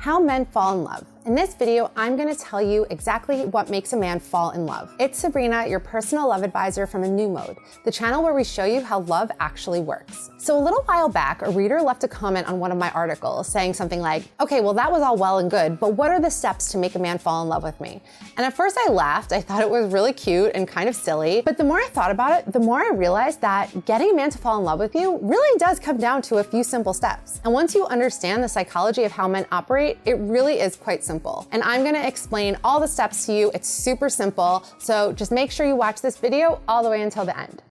How men fall in love. In this video, I'm gonna tell you exactly what makes a man fall in love. It's Sabrina, your personal love advisor from A New Mode, the channel where we show you how love actually works. So a little while back, a reader left a comment on one of my articles saying something like, okay, well that was all well and good, but what are the steps to make a man fall in love with me? And at first I laughed, I thought it was really cute and kind of silly, but the more I thought about it, the more I realized that getting a man to fall in love with you really does come down to a few simple steps. And once you understand the psychology of how men operate, it really is quite simple. And I'm gonna explain all the steps to you. It's super simple. So just make sure you watch this video all the way until the end.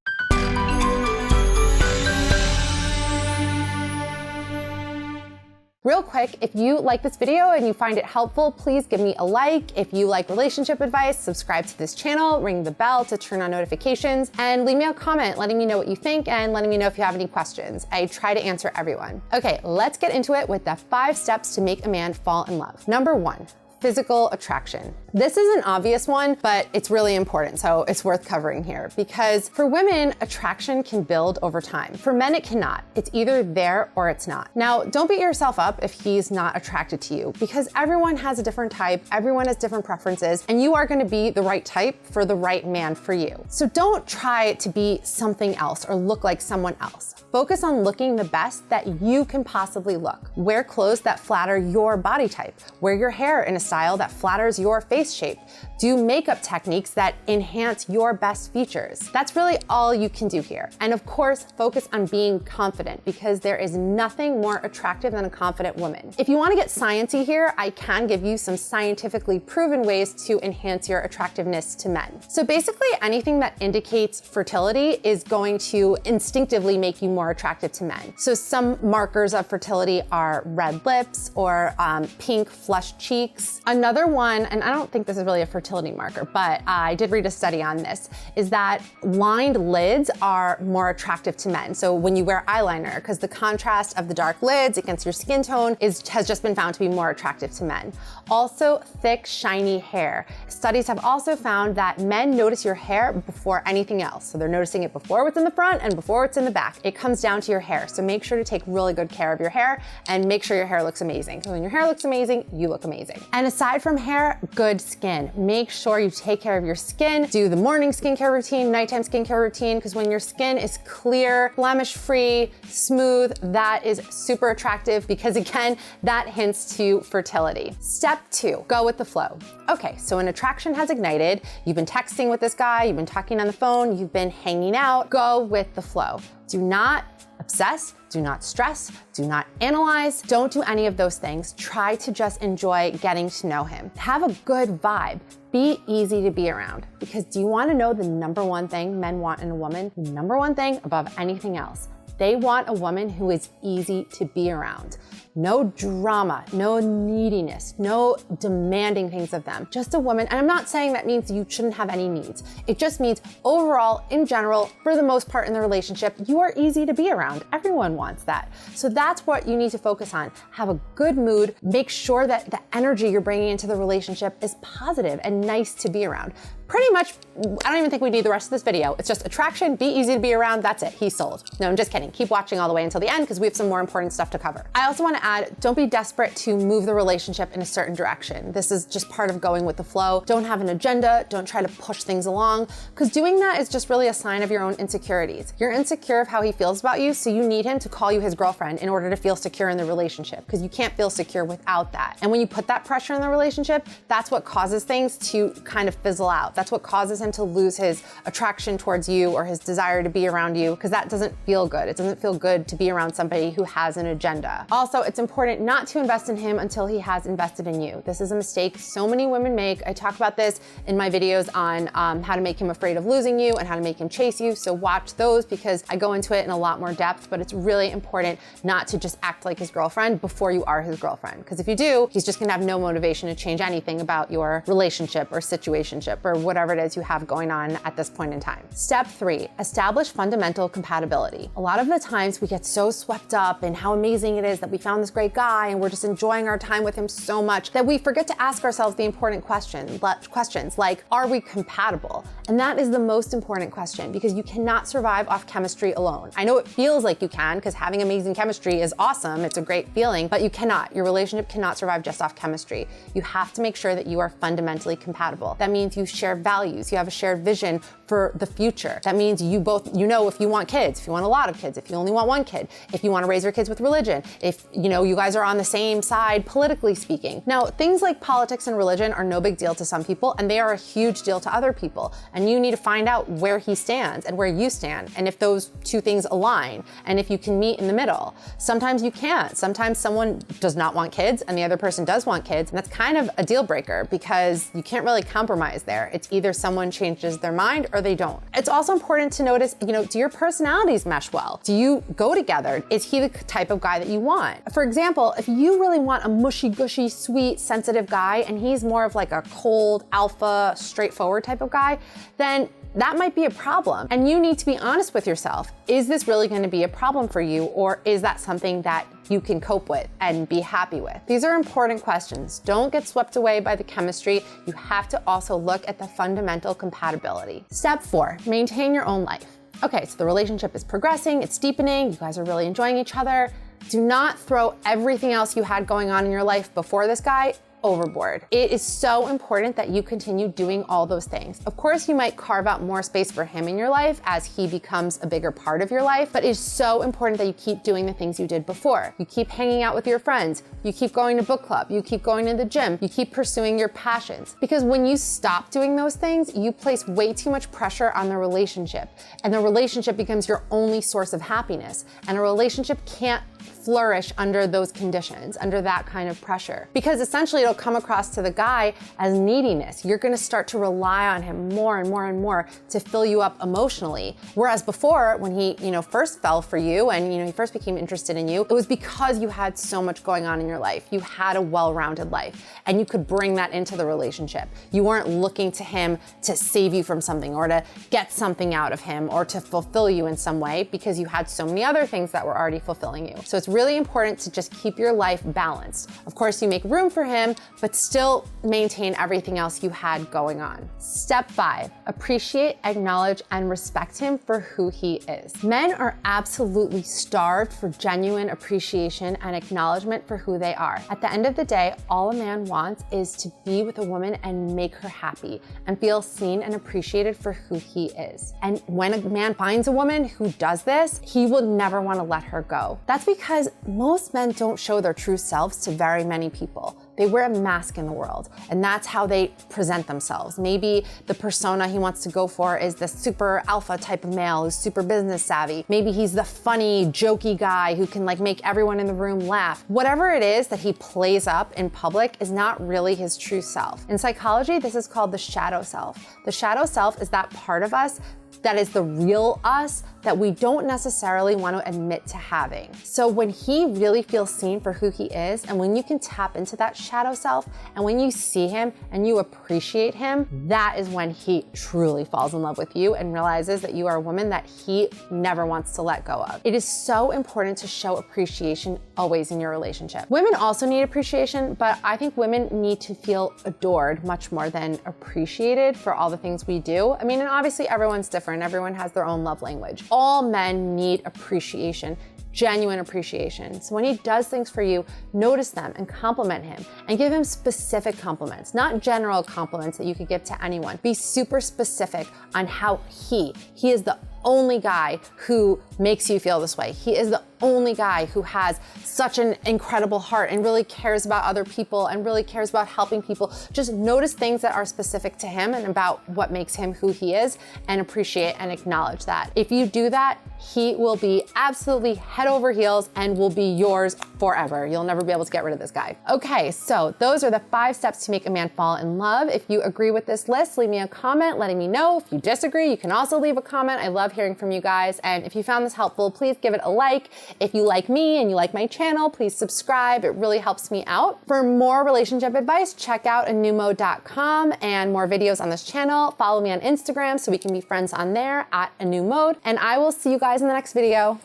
Real quick, if you like this video and you find it helpful, please give me a like. If you like relationship advice, subscribe to this channel, ring the bell to turn on notifications, and leave me a comment letting me know what you think and letting me know if you have any questions. I try to answer everyone. Okay, let's get into it with the 5 steps to make a man fall in love. Number 1. Physical attraction. This is an obvious one, but it's really important, so it's worth covering here because for women, attraction can build over time. For men, it cannot. It's either there or it's not. Now, don't beat yourself up if he's not attracted to you because everyone has a different type, everyone has different preferences, and you are gonna be the right type for the right man for you. So don't try to be something else or look like someone else. Focus on looking the best that you can possibly look. Wear clothes that flatter your body type. Wear your hair in a style that flatters your face shape. Do makeup techniques that enhance your best features. That's really all you can do here. And of course, focus on being confident because there is nothing more attractive than a confident woman. If you want to get sciencey here, I can give you some scientifically proven ways to enhance your attractiveness to men. So basically anything that indicates fertility is going to instinctively make you more attractive to men. So some markers of fertility are red lips or pink flushed cheeks. Another one, and I don't think this is really a fertility marker, but I did read a study on this, is that lined lids are more attractive to men. So when you wear eyeliner, because the contrast of the dark lids against your skin tone has just been found to be more attractive to men. Also, thick, shiny hair. Studies have also found that men notice your hair before anything else. So they're noticing it before what's in the front and before what's in the back. It comes down to your hair. So make sure to take really good care of your hair and make sure your hair looks amazing. So when your hair looks amazing, you look amazing. And aside from hair, good skin. Make sure you take care of your skin. Do the morning skincare routine, nighttime skincare routine, because when your skin is clear, blemish-free, smooth, that is super attractive because again, that hints to fertility. Step 2, go with the flow. Okay, so an attraction has ignited. You've been texting with this guy, you've been talking on the phone, you've been hanging out. Go with the flow. Do not obsess, do not stress, do not analyze, don't do any of those things. Try to just enjoy getting to know him. Have a good vibe. Be easy to be around because do you want to know the number one thing men want in a woman? The number one thing above anything else. They want a woman who is easy to be around. No drama, no neediness, no demanding things of them. Just a woman, and I'm not saying that means you shouldn't have any needs. It just means overall, in general, for the most part in the relationship, you are easy to be around. Everyone wants that. So that's what you need to focus on. Have a good mood. Make sure that the energy you're bringing into the relationship is positive and nice to be around. Pretty much, I don't even think we need the rest of this video. It's just attraction, be easy to be around, that's it, he's sold. No, I'm just kidding. Keep watching all the way until the end because we have some more important stuff to cover. I also want to add, don't be desperate to move the relationship in a certain direction. This is just part of going with the flow. Don't have an agenda, don't try to push things along because doing that is just really a sign of your own insecurities. You're insecure of how he feels about you, so you need him to call you his girlfriend in order to feel secure in the relationship because you can't feel secure without that. And when you put that pressure in the relationship, that's what causes things to kind of fizzle out. That's what causes him to lose his attraction towards you or his desire to be around you because that doesn't feel good. It doesn't feel good to be around somebody who has an agenda. Also, it's important not to invest in him until he has invested in you. This is a mistake so many women make. I talk about this in my videos on how to make him afraid of losing you and how to make him chase you. So watch those because I go into it in a lot more depth, but it's really important not to just act like his girlfriend before you are his girlfriend. Because if you do, he's just gonna have no motivation to change anything about your relationship or situationship or whatever it is you have going on at this point in time. Step 3, establish fundamental compatibility. A lot of the times we get so swept up in how amazing it is that we found this great guy and we're just enjoying our time with him so much that we forget to ask ourselves the important questions like, are we compatible? And that is the most important question, because you cannot survive off chemistry alone. I know it feels like you can, because having amazing chemistry is awesome. It's a great feeling, but you cannot. Your relationship cannot survive just off chemistry. You have to make sure that you are fundamentally compatible. That means you share values. You have a shared vision for the future. That means you both, if you want kids, if you want a lot of kids, if you only want one kid, if you want to raise your kids with religion, if you guys are on the same side politically speaking. Now, things like politics and religion are no big deal to some people, and they are a huge deal to other people. And you need to find out where he stands and where you stand, and if those two things align, and if you can meet in the middle. Sometimes you can't. Sometimes someone does not want kids and the other person does want kids, and that's kind of a deal breaker because you can't really compromise there. It's either someone changes their mind or they don't. It's also important to notice, do your personalities mesh well? Do you go together? Is he the type of guy that you want? For example, if you really want a mushy, gushy, sweet, sensitive guy, and he's more of like a cold, alpha, straightforward type of guy, then that might be a problem. And you need to be honest with yourself. Is this really going to be a problem for you, or is that something that you can cope with and be happy with? These are important questions. Don't get swept away by the chemistry. You have to also look at the fundamental compatibility. Step 4, maintain your own life. Okay, so the relationship is progressing, it's deepening, you guys are really enjoying each other. Do not throw everything else you had going on in your life before this guy overboard. It is so important that you continue doing all those things. Of course, you might carve out more space for him in your life as he becomes a bigger part of your life, but it's so important that you keep doing the things you did before. You keep hanging out with your friends, you keep going to book club, you keep going to the gym, you keep pursuing your passions. Because when you stop doing those things, you place way too much pressure on the relationship, and the relationship becomes your only source of happiness. And a relationship can't flourish under those conditions, under that kind of pressure. Because essentially it'll come across to the guy as neediness. You're gonna start to rely on him more and more and more to fill you up emotionally. Whereas before, when he, first fell for you and, he first became interested in you, it was because you had so much going on in your life. You had a well-rounded life and you could bring that into the relationship. You weren't looking to him to save you from something or to get something out of him or to fulfill you in some way, because you had so many other things that were already fulfilling you. So it's really important to just keep your life balanced. Of course, you make room for him, but still maintain everything else you had going on. Step 5, appreciate, acknowledge, and respect him for who he is. Men are absolutely starved for genuine appreciation and acknowledgement for who they are. At the end of the day, all a man wants is to be with a woman and make her happy and feel seen and appreciated for who he is. And when a man finds a woman who does this, he will never want to let her go. That's because most men don't show their true selves to very many people. They wear a mask in the world, and that's how they present themselves. Maybe the persona he wants to go for is the super alpha type of male who's super business savvy. Maybe he's the funny, jokey guy who can make everyone in the room laugh. Whatever it is that he plays up in public is not really his true self. In psychology, this is called the shadow self. The shadow self is that part of us that is the real us that we don't necessarily want to admit to having. So when he really feels seen for who he is, and when you can tap into that shadow self, and when you see him and you appreciate him, that is when he truly falls in love with you and realizes that you are a woman that he never wants to let go of. It is so important to show appreciation always in your relationship. Women also need appreciation, but I think women need to feel adored much more than appreciated for all the things we do. I mean, and obviously everyone's different. Everyone has their own love language. All men need appreciation, genuine appreciation. So when he does things for you, notice them and compliment him and give him specific compliments, not general compliments that you could give to anyone. Be super specific on how he is the only guy who makes you feel this way. He is the only guy who has such an incredible heart and really cares about other people and really cares about helping people. Just notice things that are specific to him and about what makes him who he is, and appreciate and acknowledge that. If you do that, he will be absolutely head over heels and will be yours forever. You'll never be able to get rid of this guy. Okay, so those are the 5 steps to make a man fall in love. If you agree with this list, leave me a comment letting me know. If you disagree, you can also leave a comment. I love hearing from you guys. And if you found this helpful, please give it a like. If you like me and you like my channel, please subscribe. It really helps me out. For more relationship advice, check out anewmode.com and more videos on this channel. Follow me on Instagram so we can be friends on there at anewmode. And I will see you guys in the next video.